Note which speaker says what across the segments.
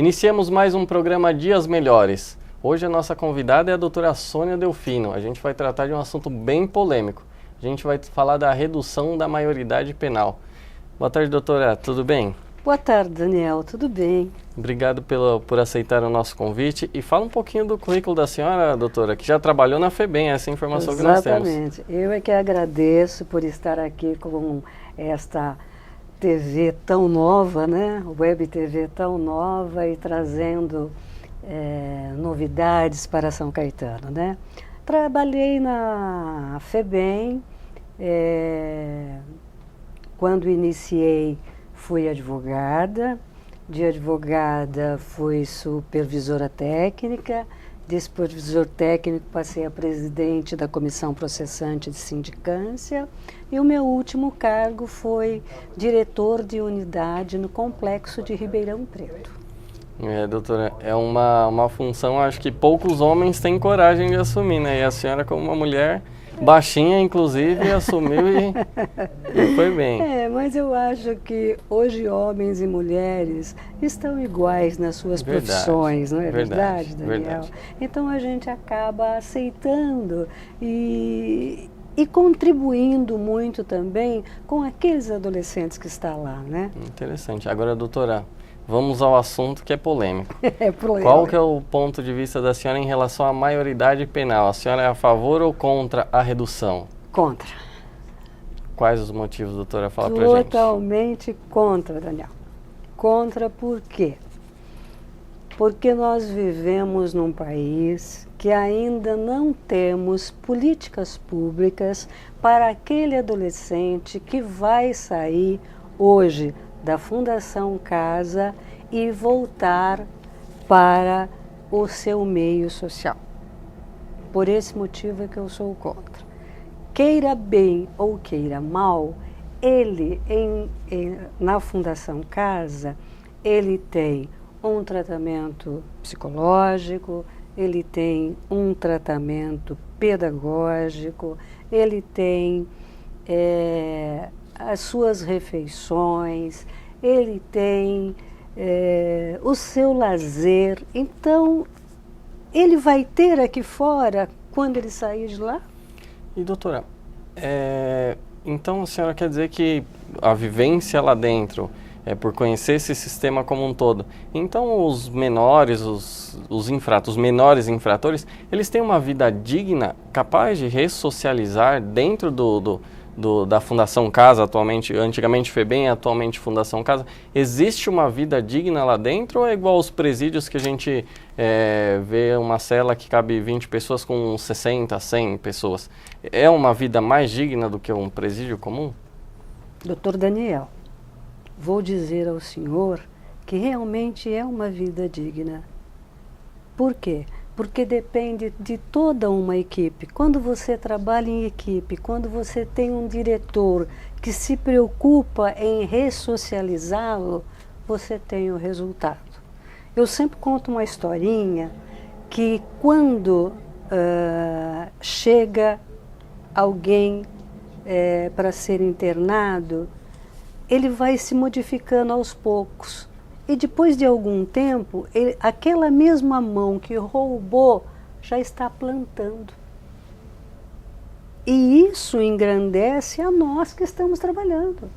Speaker 1: Iniciamos mais um programa Dias Melhores. Hoje a nossa convidada é a doutora Sônia Delfino. A gente vai tratar de um assunto bem polêmico. A gente vai falar da redução da maioridade penal. Boa tarde, doutora. Tudo bem?
Speaker 2: Boa tarde, Daniel. Tudo bem?
Speaker 1: Obrigado por aceitar o nosso convite. E fala um pouquinho do currículo da senhora, doutora, que já trabalhou na FEBEM, essa informação que nós temos.
Speaker 2: Exatamente. Eu é que agradeço por estar aqui com esta TV tão nova, né? Web TV tão nova e trazendo novidades para São Caetano, né? Trabalhei na FEBEM, quando iniciei fui advogada, de advogada fui supervisora técnica, de supervisor técnico passei a presidente da comissão processante de sindicância e o meu último cargo foi diretor de unidade no complexo de Ribeirão Preto.
Speaker 1: Doutora, é uma função, acho que poucos homens têm coragem de assumir, né? E a senhora, como uma mulher baixinha, inclusive, assumiu e foi bem.
Speaker 2: Mas eu acho que hoje homens e mulheres estão iguais nas suas profissões, não é verdade, Daniel?
Speaker 1: Verdade.
Speaker 2: Então a gente acaba aceitando e contribuindo muito também com aqueles adolescentes que estão lá, né?
Speaker 1: Interessante. Agora, doutora, vamos ao assunto que é polêmico.
Speaker 2: Polêmico.
Speaker 1: Qual que é o ponto de vista da senhora em relação à maioridade penal? A senhora é a favor ou contra a redução?
Speaker 2: Contra.
Speaker 1: Quais os motivos, doutora? Fala pra gente.
Speaker 2: Totalmente contra, Daniel. Contra por quê? Porque nós vivemos num país que ainda não temos políticas públicas para aquele adolescente que vai sair hoje da Fundação Casa e voltar para o seu meio social. Por esse motivo é que eu sou contra. Queira bem ou queira mal, ele na Fundação Casa, ele tem um tratamento psicológico, ele tem um tratamento pedagógico, ele tem as suas refeições, ele tem o seu lazer. Então, ele vai ter aqui fora quando ele sair de lá?
Speaker 1: E doutora, então a senhora quer dizer que a vivência lá dentro, por conhecer esse sistema como um todo, então os menores, os menores infratores, eles têm uma vida digna, capaz de ressocializar dentro da Fundação Casa, antigamente FEBEM, atualmente Fundação Casa? Existe uma vida digna lá dentro ou é igual aos presídios que a gente vê uma cela que cabe 20 pessoas com 60, 100 pessoas? É uma vida mais digna do que um presídio comum?
Speaker 2: Doutor Daniel, vou dizer ao senhor que realmente é uma vida digna. Por quê? Porque depende de toda uma equipe. Quando você trabalha em equipe, quando você tem um diretor que se preocupa em ressocializá-lo, você tem o resultado. Eu sempre conto uma historinha que quando chega alguém para ser internado, ele vai se modificando aos poucos. E depois de algum tempo, aquela mesma mão que roubou já está plantando. E isso engrandece a nós que estamos trabalhando.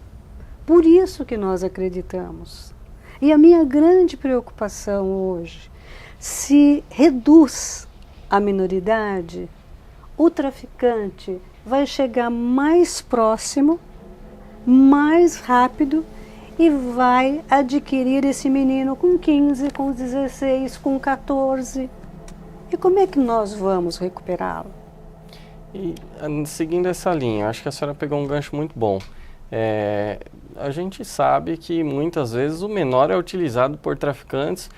Speaker 2: Por isso que nós acreditamos. E a minha grande preocupação hoje, se reduz a minoridade, o traficante vai chegar mais próximo, mais rápido, e vai adquirir esse menino com 15, com 16, com 14. E como é que nós vamos recuperá-lo?
Speaker 1: E seguindo essa linha, acho que a senhora pegou um gancho muito bom. A gente sabe que muitas vezes o menor é utilizado por traficantes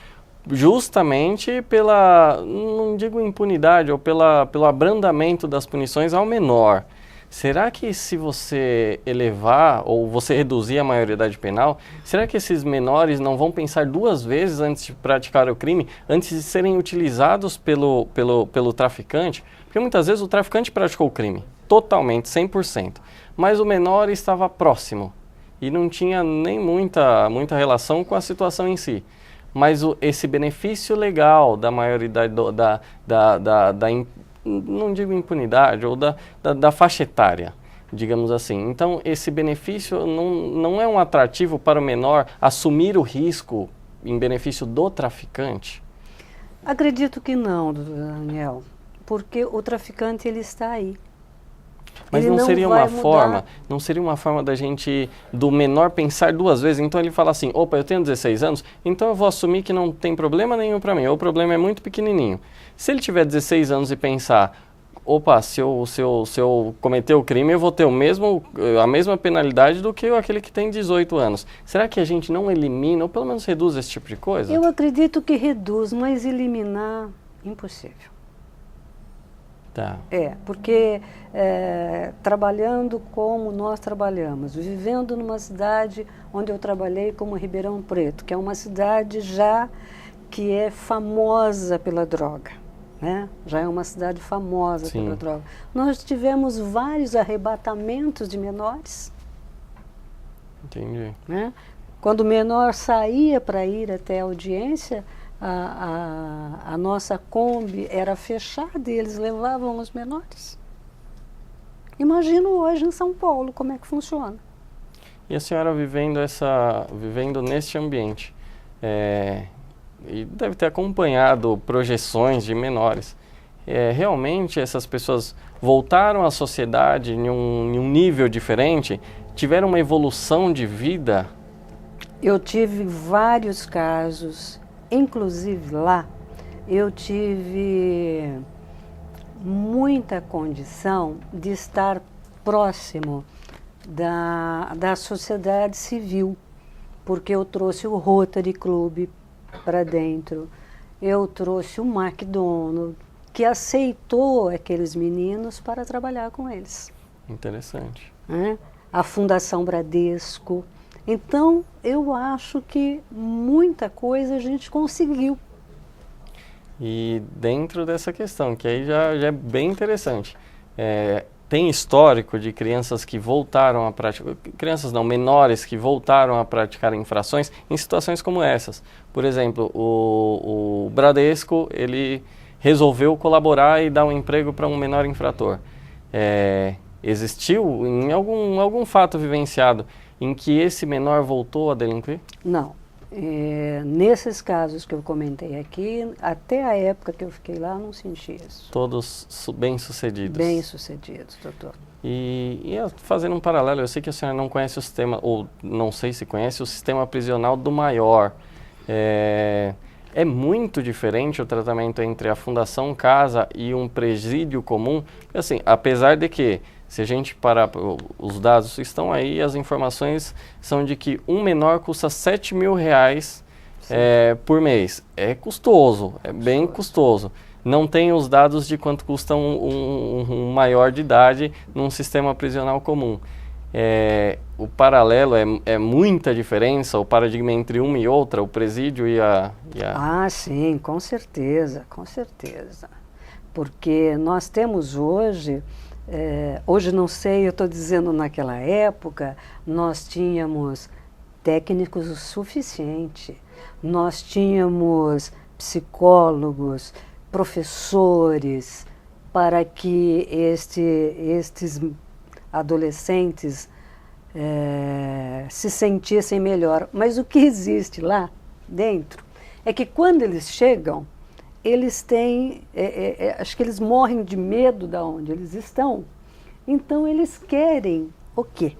Speaker 1: justamente pela, não digo impunidade, ou pelo abrandamento das punições ao menor. Será que se você elevar ou você reduzir a maioridade penal, será que esses menores não vão pensar duas vezes antes de praticar o crime, antes de serem utilizados pelo traficante? Porque muitas vezes o traficante praticou o crime, totalmente, 100%, mas o menor estava próximo e não tinha nem muita relação com a situação em si. mas esse benefício legal da maioridade, não digo impunidade, ou da faixa etária, digamos assim. Então, esse benefício não é um atrativo para o menor assumir o risco em benefício do traficante?
Speaker 2: Acredito que não, doutor Daniel, porque o traficante ele está aí.
Speaker 1: Mas
Speaker 2: ele
Speaker 1: não seria uma
Speaker 2: mudar.
Speaker 1: forma, não seria uma forma da gente, do menor pensar duas vezes? Então ele fala assim, opa, eu tenho 16 anos, então eu vou assumir que não tem problema nenhum para mim, ou o problema é muito pequenininho. Se ele tiver 16 anos e pensar, opa, se eu cometer o crime, eu vou ter a mesma penalidade do que aquele que tem 18 anos. Será que a gente não elimina, ou pelo menos reduz esse tipo de coisa?
Speaker 2: Eu acredito que reduz, mas eliminar, impossível.
Speaker 1: Tá.
Speaker 2: Porque trabalhando como nós trabalhamos, vivendo numa cidade onde eu trabalhei como Ribeirão Preto, que é uma cidade já que é famosa pela droga, né? Já é uma cidade famosa
Speaker 1: Sim.
Speaker 2: pela droga. Nós tivemos vários arrebatamentos de menores.
Speaker 1: Entendi.
Speaker 2: Né? Quando o menor saía para ir até a audiência, a nossa Kombi era fechada e eles levavam os menores. Imagino hoje em São Paulo como é que funciona.
Speaker 1: E a senhora vivendo neste ambiente, e deve ter acompanhado projeções de menores, realmente essas pessoas voltaram à sociedade em um nível diferente, tiveram uma evolução de vida?
Speaker 2: Eu tive vários casos, inclusive lá, eu tive muita condição de estar próximo da sociedade civil, porque eu trouxe o Rotary Club para dentro, eu trouxe o McDonald's, que aceitou aqueles meninos para trabalhar com eles.
Speaker 1: Interessante.
Speaker 2: A Fundação Bradesco. Então, eu acho que muita coisa a gente conseguiu.
Speaker 1: E dentro dessa questão, que aí já é bem interessante, tem histórico de crianças que voltaram a praticar, menores que voltaram a praticar infrações em situações como essas. Por exemplo, o Bradesco, ele resolveu colaborar e dar um emprego para um menor infrator. Existiu em algum fato vivenciado em que esse menor voltou a delinquir?
Speaker 2: Não. Nesses casos que eu comentei aqui, até a época que eu fiquei lá, não senti isso.
Speaker 1: Todos bem-sucedidos?
Speaker 2: Bem-sucedidos, doutor.
Speaker 1: E fazendo um paralelo, eu sei que a senhora não conhece o sistema, ou não sei se conhece, o sistema prisional do Maior. É muito diferente o tratamento entre a Fundação Casa e um presídio comum? Assim, apesar de que, se a gente parar, os dados estão aí, as informações são de que um menor custa R$7 mil por mês. É custoso, é bem custoso. Não tem os dados de quanto custa um maior de idade num sistema prisional comum. O paralelo é muita diferença, o paradigma entre uma e outra, o presídio e a...
Speaker 2: Ah, sim, com certeza, com certeza. Porque nós temos hoje... hoje não sei, eu estou dizendo naquela época, nós tínhamos técnicos o suficiente, nós tínhamos psicólogos, professores, para que estes adolescentes se sentissem melhor. Mas o que existe lá dentro é que quando eles chegam, eles têm, acho que eles morrem de medo de onde eles estão, então eles querem o quê?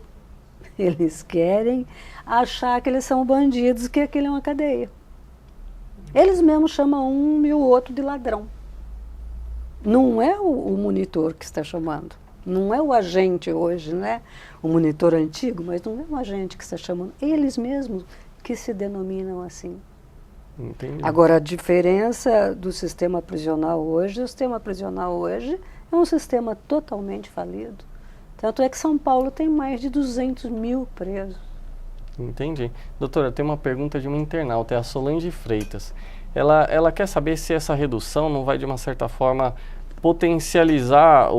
Speaker 2: Eles querem achar que eles são bandidos, que aquilo é uma cadeia. Eles mesmos chamam um e o outro de ladrão. Não é o monitor que está chamando, não é o agente hoje, né? O monitor antigo, mas não é o agente que está chamando, eles mesmos que se denominam assim.
Speaker 1: Entendi.
Speaker 2: Agora, a diferença do sistema prisional hoje, o sistema prisional hoje é um sistema totalmente falido. Tanto é que São Paulo tem mais de 200 mil presos.
Speaker 1: Entendi. Doutora, tem uma pergunta de uma internauta, é a Solange Freitas. Ela quer saber se essa redução não vai, de uma certa forma, potencializar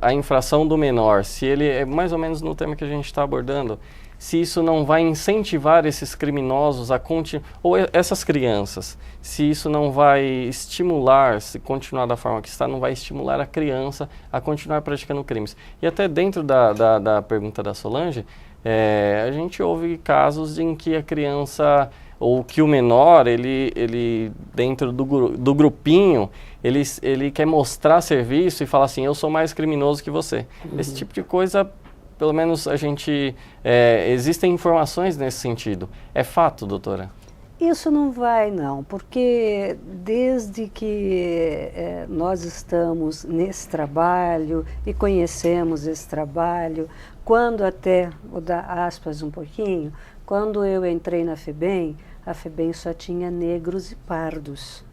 Speaker 1: a infração do menor, se ele, é mais ou menos no tema que a gente está abordando, se isso não vai incentivar esses criminosos a continuar, ou essas crianças, se isso não vai estimular, se continuar da forma que está, não vai estimular a criança a continuar praticando crimes. E até dentro da pergunta da Solange, a gente ouve casos em que a criança, ou que o menor, ele dentro do grupinho, ele quer mostrar serviço e fala assim, eu sou mais criminoso que você. Esse tipo de coisa, pelo menos a gente, existem informações nesse sentido. É fato, doutora?
Speaker 2: Isso não vai, não, porque desde que nós estamos nesse trabalho e conhecemos esse trabalho, quando até, vou dar aspas um pouquinho, quando eu entrei na FEBEM, a FEBEM só tinha negros e pardos.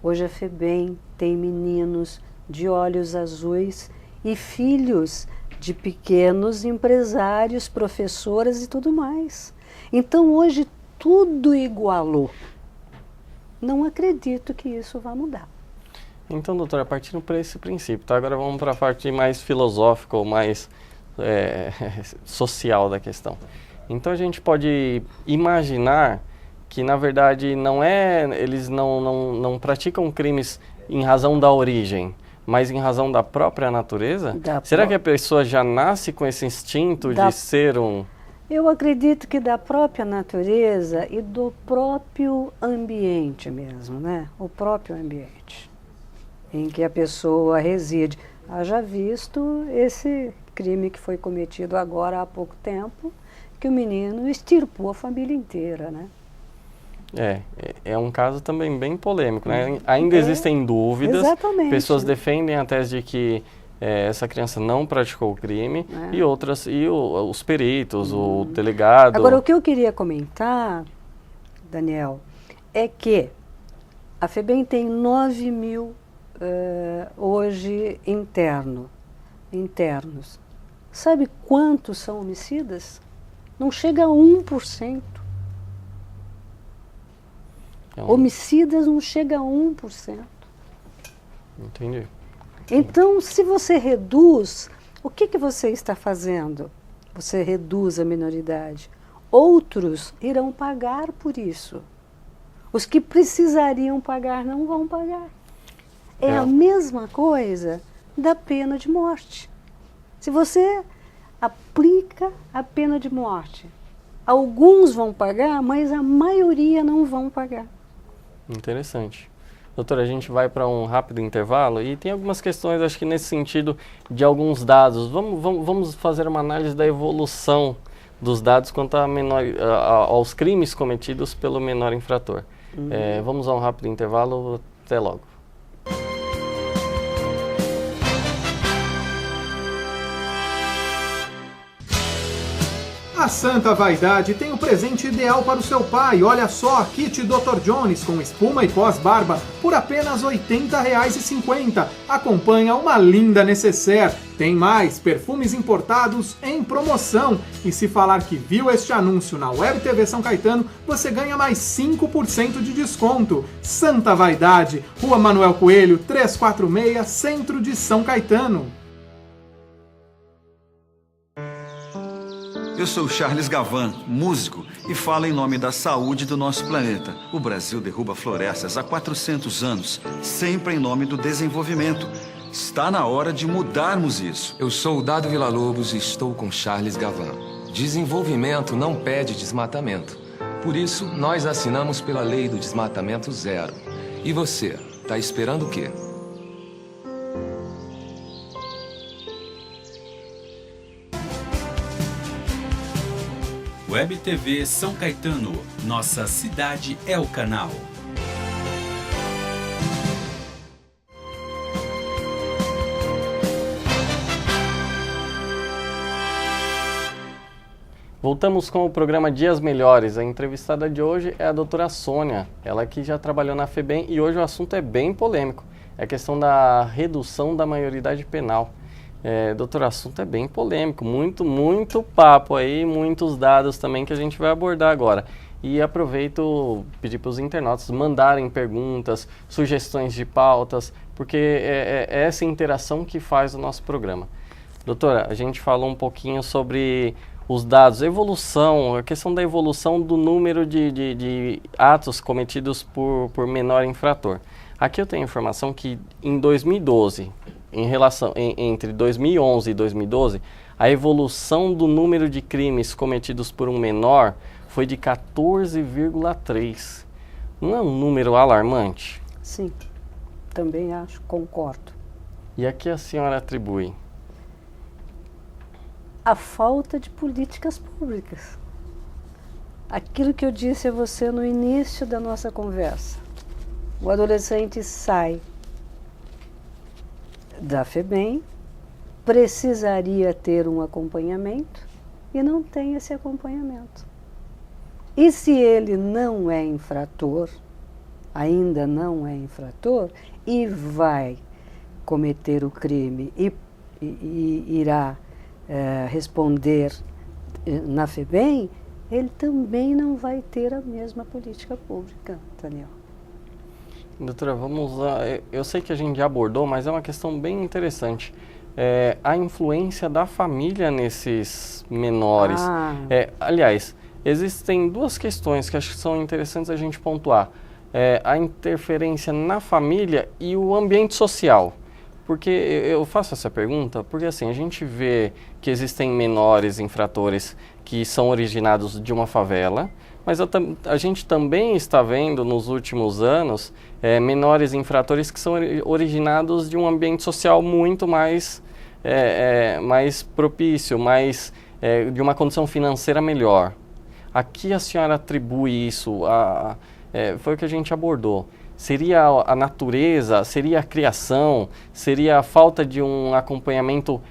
Speaker 2: Hoje a FEBEM tem meninos de olhos azuis e filhos de pequenos empresários, professoras e tudo mais. Então hoje tudo igualou. Não acredito que isso vá mudar.
Speaker 1: Então, doutora, partindo para esse princípio, tá? Agora vamos para a parte mais filosófica ou mais social da questão. Então a gente pode imaginar que, na verdade, eles não praticam crimes em razão da origem, mas em razão da própria natureza? Será que a pessoa já nasce com esse instinto de ser um...
Speaker 2: Eu acredito que da própria natureza e do próprio ambiente mesmo, né? O próprio ambiente em que a pessoa reside. Haja visto esse crime que foi cometido agora há pouco tempo, que o menino extirpou a família inteira, né?
Speaker 1: É um caso também bem polêmico, né? Ainda existem dúvidas,
Speaker 2: exatamente.
Speaker 1: Pessoas defendem a tese de que essa criança não praticou o crime, e outras, os peritos, o delegado...
Speaker 2: Agora, o que eu queria comentar, Daniel, é que a FEBEM tem 9 mil hoje internos. Sabe quantos são homicidas? Não chega a 1%. Homicidas não chega a 1%.
Speaker 1: Entendi.
Speaker 2: Então, se você reduz, o que você está fazendo? Você reduz a minoridade. Outros irão pagar por isso. Os que precisariam pagar não vão pagar. É a mesma coisa da pena de morte. Se você aplica a pena de morte, alguns vão pagar, mas a maioria não vão pagar.
Speaker 1: Interessante. Doutora, a gente vai para um rápido intervalo e tem algumas questões, acho que nesse sentido, de alguns dados. Vamos fazer uma análise da evolução dos dados quanto aos crimes cometidos pelo menor infrator. Vamos a um rápido intervalo. Até logo.
Speaker 3: A Santa Vaidade tem o presente ideal para o seu pai. Olha só, kit Dr. Jones com espuma e pós-barba por apenas R$ 80,50. Acompanha uma linda necessaire. Tem mais, perfumes importados em promoção. E se falar que viu este anúncio na Web TV São Caetano, você ganha mais 5% de desconto. Santa Vaidade, Rua Manuel Coelho, 346, Centro de São Caetano.
Speaker 4: Eu sou Charles Gavan, músico, e falo em nome da saúde do nosso planeta. O Brasil derruba florestas há 400 anos, sempre em nome do desenvolvimento. Está na hora de mudarmos isso.
Speaker 5: Eu sou o Dado Villa-Lobos e estou com Charles Gavan. Desenvolvimento não pede desmatamento. Por isso, nós assinamos pela lei do desmatamento zero. E você, tá esperando o quê?
Speaker 6: Web TV São Caetano, nossa cidade é o canal.
Speaker 1: Voltamos com o programa Dias Melhores. A entrevistada de hoje é a doutora Sônia, ela que já trabalhou na FEBEM e hoje o assunto é bem polêmico. É a questão da redução da maioridade penal. Doutor, o assunto é bem polêmico, muito papo aí, muitos dados também que a gente vai abordar agora. E aproveito pedir para os internautas mandarem perguntas, sugestões de pautas, porque é essa interação que faz o nosso programa. Doutora, a gente falou um pouquinho sobre os dados, a questão da evolução do número de atos cometidos por menor infrator. Aqui eu tenho a informação que em 2012, entre 2011 e 2012, a evolução do número de crimes cometidos por um menor foi de 14,3. Não é um número alarmante?
Speaker 2: Sim, também acho, concordo.
Speaker 1: E a que a senhora atribui?
Speaker 2: A falta de políticas públicas. Aquilo que eu disse a você no início da nossa conversa. O adolescente sai da FEBEM, precisaria ter um acompanhamento e não tem esse acompanhamento. E se ele não é infrator, ainda não é infrator, e vai cometer o crime e irá responder na FEBEM, ele também não vai ter a mesma política pública, Daniel.
Speaker 1: Doutora, vamos lá. Eu sei que a gente já abordou, mas é uma questão bem interessante. A influência da família nesses menores. Aliás, existem duas questões que acho que são interessantes a gente pontuar. A interferência na família e o ambiente social. Porque eu faço essa pergunta porque assim, a gente vê que existem menores infratores que são originados de uma favela, mas a gente também está vendo nos últimos anos menores infratores que são originados de um ambiente social muito mais propício, de uma condição financeira melhor. A que a senhora atribui isso? Foi o que a gente abordou. Seria a natureza, seria a criação, seria a falta de um acompanhamento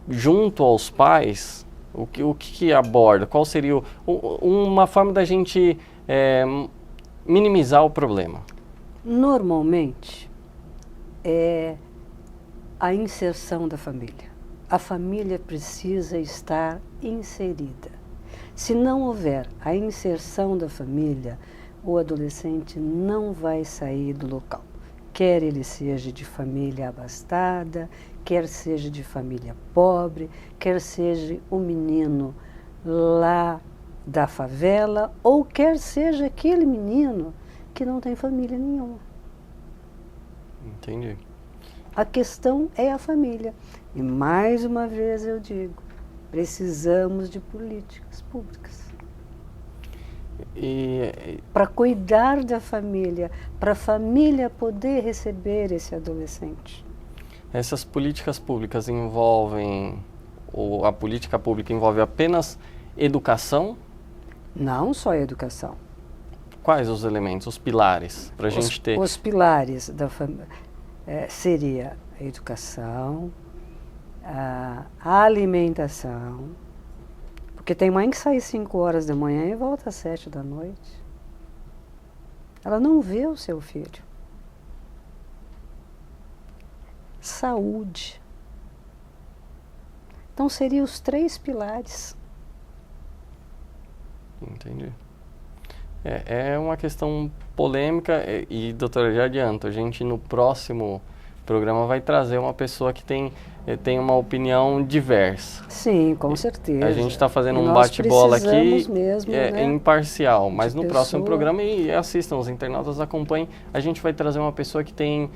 Speaker 1: junto aos pais? O que aborda? Qual seria uma forma da gente minimizar o problema?
Speaker 2: Normalmente, é a inserção da família. A família precisa estar inserida. Se não houver a inserção da família, o adolescente não vai sair do local. Quer ele seja de família abastada, quer seja de família pobre, quer seja o menino lá da favela, ou quer seja aquele menino que não tem família nenhuma.
Speaker 1: Entendi.
Speaker 2: A questão é a família. E mais uma vez eu digo, precisamos de políticas públicas. Para cuidar da família, para a família poder receber esse adolescente.
Speaker 1: Essas políticas públicas envolvem, ou a política pública envolve apenas educação?
Speaker 2: Não só educação.
Speaker 1: Quais os elementos, os pilares, para a gente ter?
Speaker 2: Os pilares da família seria a educação, a alimentação, porque tem mãe que sai 5 horas da manhã e volta às 7 da noite. Ela não vê o seu filho. Saúde. Então seriam os 3 pilares.
Speaker 1: Entendi. É uma questão polêmica e, doutora, já adianto, a gente no próximo programa vai trazer uma pessoa que tem uma opinião diversa.
Speaker 2: Sim, com certeza.
Speaker 1: A gente está fazendo um bate-bola aqui
Speaker 2: mesmo, né,
Speaker 1: imparcial, mas no próximo
Speaker 2: pessoa.
Speaker 1: programa, e assistam, os internautas acompanhem, a gente vai trazer uma pessoa que tem,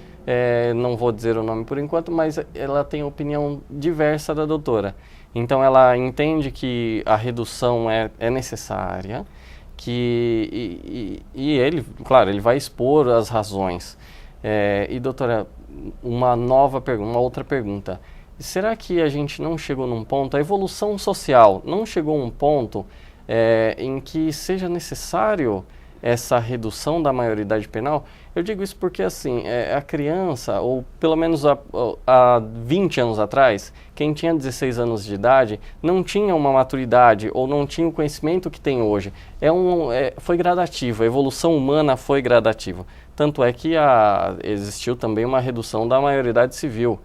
Speaker 1: não vou dizer o nome por enquanto, mas ela tem opinião diversa da doutora. Então ela entende que a redução é necessária, e ele, claro, ele vai expor as razões. E doutora, uma outra pergunta. Será que a gente não chegou num ponto, a evolução social não chegou a um ponto em que seja necessário essa redução da maioridade penal? Eu digo isso porque, assim, a criança, ou pelo menos há 20 anos atrás, quem tinha 16 anos de idade não tinha uma maturidade ou não tinha o conhecimento que tem hoje. Foi gradativo, a evolução humana foi gradativa. Tanto é que existiu também uma redução da maioridade civil,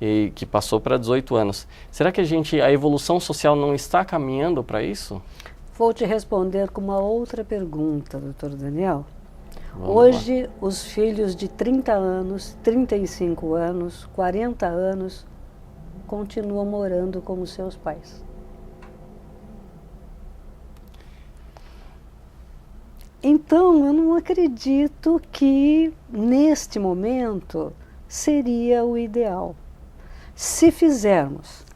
Speaker 1: e que passou para 18 anos. Será que a evolução social não está caminhando para isso?
Speaker 2: Vou te responder com uma outra pergunta, doutor Daniel.
Speaker 1: Vamos
Speaker 2: Hoje,
Speaker 1: lá.
Speaker 2: os filhos de 30 anos, 35 anos, 40 anos, continuam morando com os seus pais. Então, eu não acredito que, neste momento, seria o ideal. Se fizermos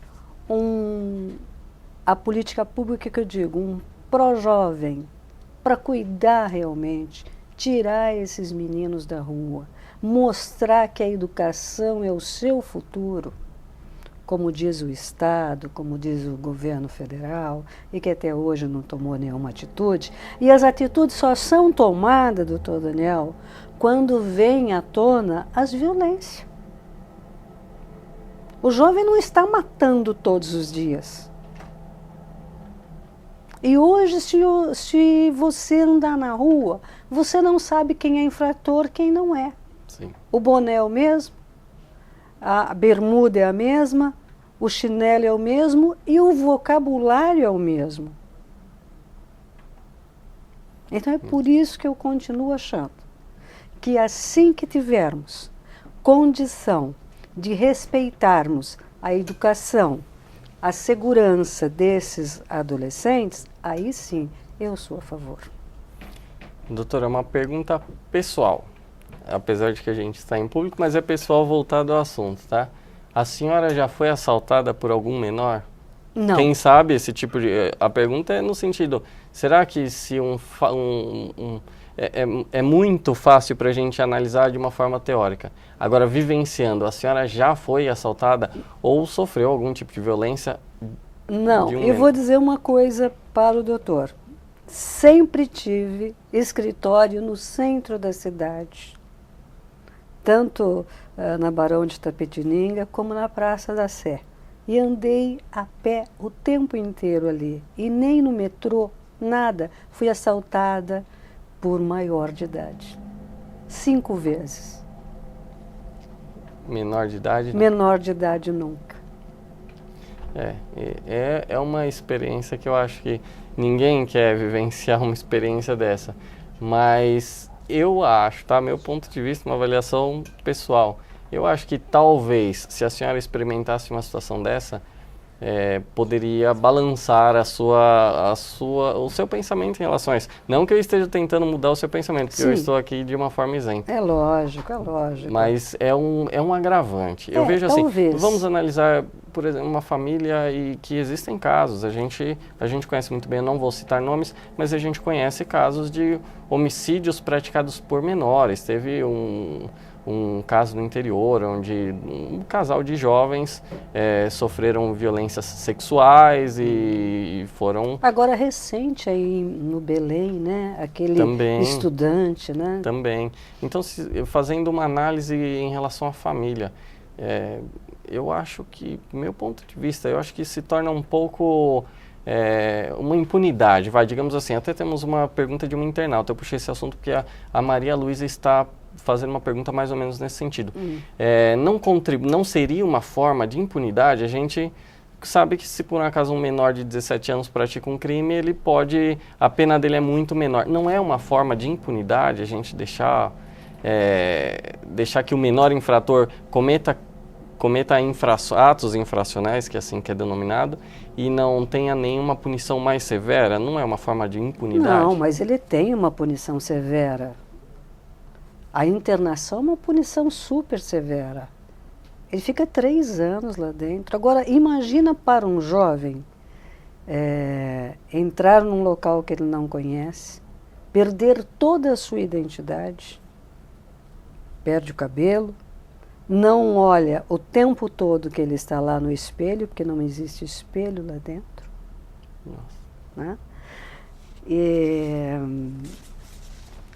Speaker 2: a política pública que eu digo, um pró-jovem, para cuidar realmente, tirar esses meninos da rua, mostrar que a educação é o seu futuro, como diz o Estado, como diz o governo federal, e que até hoje não tomou nenhuma atitude. E as atitudes só são tomadas, doutor Daniel, quando vem à tona as violências. O jovem não está matando todos os dias. E hoje, se você andar na rua, você não sabe quem é infrator, quem não é.
Speaker 1: Sim.
Speaker 2: O boné é o mesmo, a bermuda é a mesma, o chinelo é o mesmo e o vocabulário é o mesmo. Então é por isso que eu continuo achando que assim que tivermos condição de respeitarmos a educação, a segurança desses adolescentes, aí sim eu sou a favor.
Speaker 1: Doutora, uma pergunta pessoal, apesar de que a gente está em público, mas é pessoal voltado ao assunto, tá? A senhora já foi assaltada por algum menor?
Speaker 2: Não.
Speaker 1: Quem sabe esse tipo de... A pergunta é no sentido, será que se é muito fácil para a gente analisar de uma forma teórica. Agora, vivenciando, a senhora já foi assaltada ou sofreu algum tipo de violência?
Speaker 2: Não, eu vou dizer uma coisa para o doutor. Sempre tive escritório no centro da cidade, tanto na Barão de Itapetininga como na Praça da Sé. E andei a pé o tempo inteiro ali. E nem no metrô, nada. Fui assaltada por maior de idade. 5 vezes.
Speaker 1: Menor de idade? Não.
Speaker 2: Menor de idade nunca.
Speaker 1: É uma experiência que eu acho que ninguém quer vivenciar uma experiência dessa. Mas eu acho, tá? Meu ponto de vista, uma avaliação pessoal. Eu acho que talvez, se a senhora experimentasse uma situação dessa, poderia balançar o seu pensamento em relação a isso. Não que eu esteja tentando mudar o seu pensamento, porque eu estou aqui de uma forma isenta.
Speaker 2: É lógico, é lógico.
Speaker 1: Mas é um agravante. Eu vejo assim,
Speaker 2: talvez.
Speaker 1: Vamos analisar, por exemplo, uma família e que existem casos. A gente conhece muito bem, eu não vou citar nomes, mas a gente conhece casos de homicídios praticados por menores. Teve um caso no interior, onde um casal de jovens sofreram violências sexuais e foram...
Speaker 2: Agora, recente aí no Belém, né? Aquele estudante, né?
Speaker 1: Também. Então, fazendo uma análise em relação à família, eu acho que, meu ponto de vista, eu acho que se torna um pouco... uma impunidade, digamos assim. Até temos uma pergunta de um internauta. Eu puxei esse assunto porque a Maria Luísa está fazendo uma pergunta mais ou menos nesse sentido. Não seria uma forma de impunidade? A gente sabe que se por um acaso um menor de 17 anos pratica um crime, a pena dele é muito menor. Não é uma forma de impunidade a gente deixar que o menor infrator cometa atos infracionais, que é assim que é denominado, e não tenha nenhuma punição mais severa? Não é uma forma de impunidade?
Speaker 2: Não, mas ele tem uma punição severa. A internação é uma punição super severa. Ele fica 3 anos lá dentro. Agora, imagina para um jovem entrar num local que ele não conhece, perder toda a sua identidade, perde o cabelo, não olha o tempo todo que ele está lá no espelho, porque não existe espelho lá dentro. Né?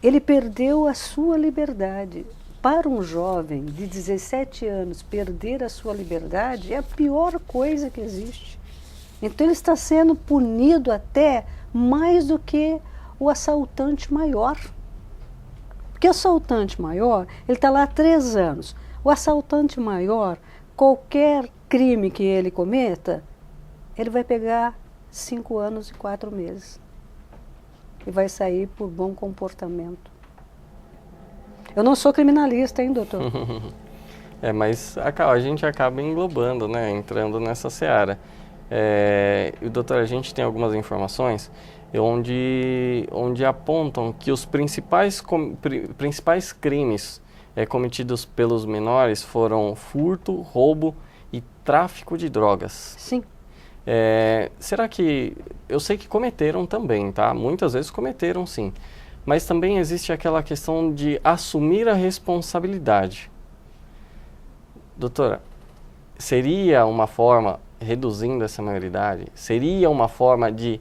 Speaker 2: Ele perdeu a sua liberdade. Para um jovem de 17 anos, perder a sua liberdade é a pior coisa que existe. Então ele está sendo punido até mais do que o assaltante maior. Porque o assaltante maior, ele está lá há 3 anos. O assaltante maior, qualquer crime que ele cometa, ele vai pegar 5 anos e 4 meses. E vai sair por bom comportamento. Eu não sou criminalista, hein, doutor?
Speaker 1: Mas a gente acaba englobando, né, entrando nessa seara. E, doutor, a gente tem algumas informações. onde apontam que os principais crimes cometidos pelos menores foram furto, roubo e tráfico de drogas.
Speaker 2: Sim.
Speaker 1: Será que... Eu sei que cometeram também, tá? Muitas vezes cometeram, sim. Mas também existe aquela questão de assumir a responsabilidade. Doutora, seria uma forma, reduzindo essa maioridade, seria uma forma de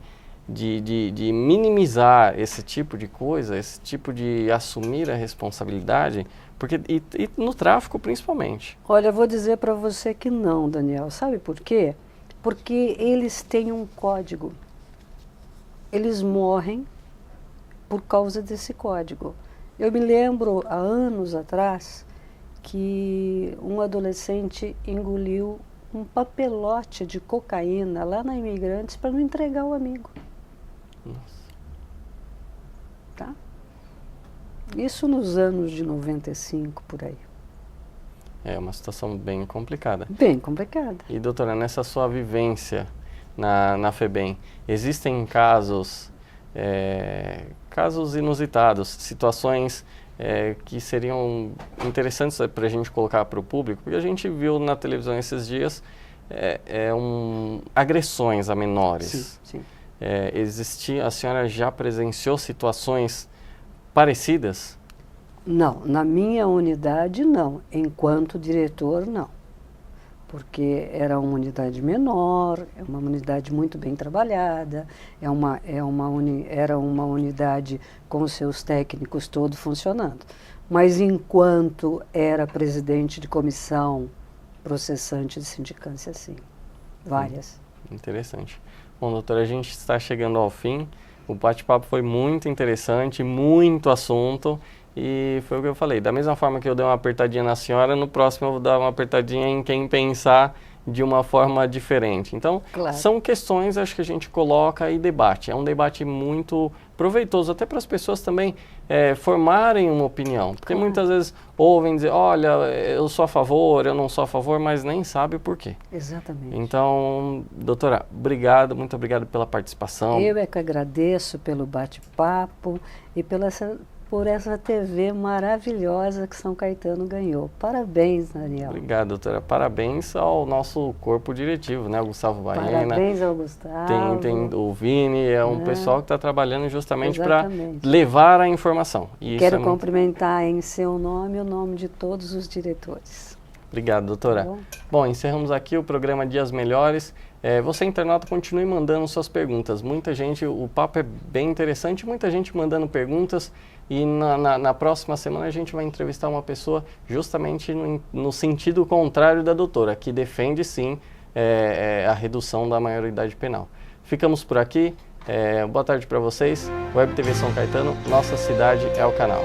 Speaker 1: minimizar esse tipo de coisa, esse tipo de assumir a responsabilidade? Porque, e no tráfico principalmente.
Speaker 2: Olha, eu vou dizer para você que não, Daniel. Sabe por quê? Porque eles têm um código. Eles morrem por causa desse código. Eu me lembro, há anos atrás, que um adolescente engoliu um papelote de cocaína lá na Imigrantes para não entregar ao amigo.
Speaker 1: Nossa.
Speaker 2: Tá? Isso nos anos de 95, por aí.
Speaker 1: É uma situação bem complicada.
Speaker 2: Bem complicada.
Speaker 1: E, doutora, nessa sua vivência na FEBEM, existem casos inusitados, situações que seriam interessantes para a gente colocar para o público, porque a gente viu na televisão esses dias agressões a menores.
Speaker 2: Sim, sim.
Speaker 1: A senhora já presenciou situações parecidas?
Speaker 2: Não, na minha unidade não, enquanto diretor não, porque era uma unidade menor, é uma unidade muito bem trabalhada, era uma unidade com seus técnicos todos funcionando. Mas enquanto era presidente de comissão processante de sindicância, sim, várias.
Speaker 1: Interessante. Bom, doutora, a gente está chegando ao fim. O bate-papo foi muito interessante, muito assunto. E foi o que eu falei, da mesma forma que eu dei uma apertadinha na senhora, no próximo eu vou dar uma apertadinha em quem pensar de uma forma diferente. Então,
Speaker 2: claro,
Speaker 1: são questões, acho que a gente coloca e debate. É um debate muito proveitoso, até para as pessoas também formarem uma opinião. Porque
Speaker 2: claro,
Speaker 1: muitas vezes ouvem dizer, olha, eu sou a favor, eu não sou a favor, mas nem sabe o porquê.
Speaker 2: exatamente.
Speaker 1: Então, doutora, obrigado, muito obrigado pela participação.
Speaker 2: Eu é que agradeço pelo bate-papo e por essa TV maravilhosa que São Caetano ganhou. Parabéns, Daniel.
Speaker 1: Obrigado, doutora. Parabéns ao nosso corpo diretivo, né? O Gustavo Baena.
Speaker 2: Parabéns ao Gustavo.
Speaker 1: Tem o Vini, um pessoal que está trabalhando justamente para
Speaker 2: exatamente,
Speaker 1: levar a informação. E
Speaker 2: quero
Speaker 1: isso
Speaker 2: cumprimentar em seu nome e o nome de todos os diretores.
Speaker 1: Obrigado, doutora.
Speaker 2: Tá
Speaker 1: bom, encerramos aqui o programa Dias Melhores. Você, internauta, continue mandando suas perguntas. Muita gente, o papo é bem interessante, muita gente mandando perguntas. E na próxima semana a gente vai entrevistar uma pessoa justamente no sentido contrário da doutora, que defende sim a redução da maioridade penal. Ficamos por aqui. Boa tarde para vocês. Web TV São Caetano, nossa cidade é o canal.